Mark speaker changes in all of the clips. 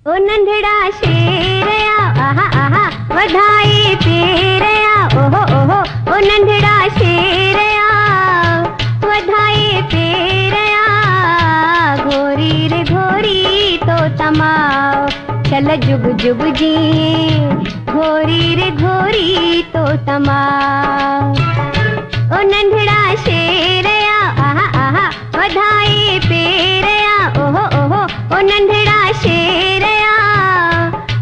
Speaker 1: ओ नंढड़ा शेरया आहा आहा वधाई पेरया ओहो ओहो ओ नंढड़ा शेरया वधाई पेरया घोरी रे घोरी तो तमाओ चल जुग जुग जी घोरी रे घोरी तो तमाओ ओ नंढड़ा शेरया आहा आहा वधाई पेरया ओहो ओहो ओ नंढड़ा शेरया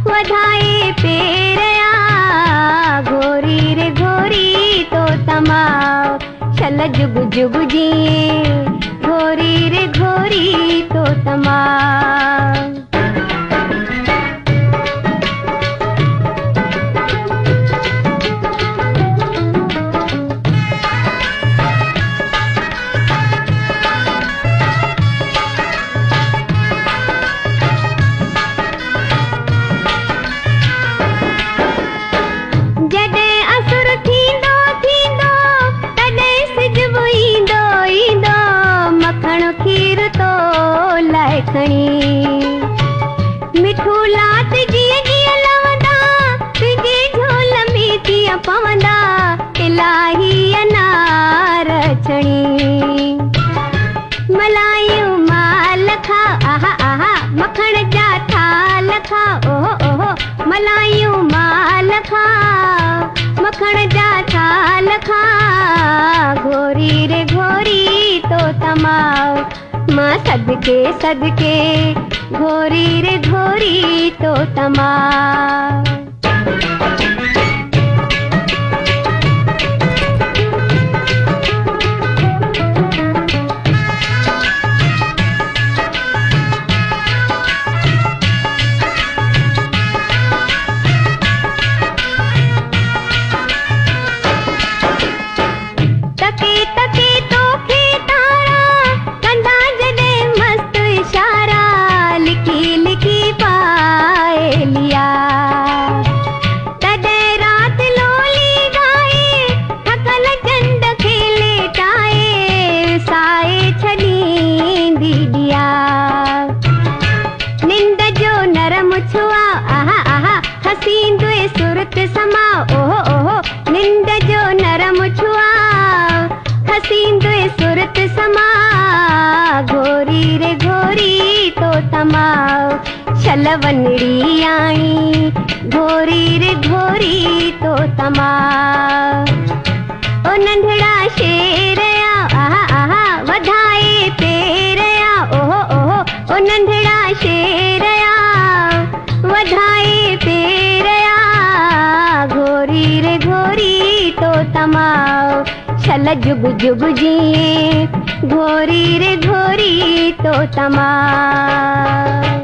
Speaker 1: वधाई पेरया घोरी रे घोरी तो तमाओ चल जुग जुग जी घोरी रे घोरी तो तमाओ मिठू लात जीअं जीअं लवंदा तुंहिंजी झोल में तीअं पवंदा इलाही अनार छणी मलायूं माल खा आहा आहा मखण जा थाल खा ओहो ओहो मलायूं माल खा मखण जा थाल खा घोरी रे घोरी तो तमाओ मां सदके सदके घोरी रे घोरी तो तमाओ तके तके तोखे तारा कंधा जदे मस्त इशारा लिखी लिखी पाए लिया तदे रात लोली गाए थकल चंद खेले टाए साए छड़ी दिया निंद जो नरम छुआ आहा आहा हसींदे सुरत समा ओहो ओहो निंद जो नरम छुआ हसींदे सुरत समा घोरी रे घोरी तो तमाओ चल वनड़ी आई घोरी रे घोरी तो तमाओ ओ नंढड़ा शेरया आहा आहा वधाई पेरया ओहो ओहो ओ नंढड़ा शेरया वधाई पेरया घोरी रे घोरी तो तमाओ चल जुग जुग जी घोरी रे घोरी तो तमाओ।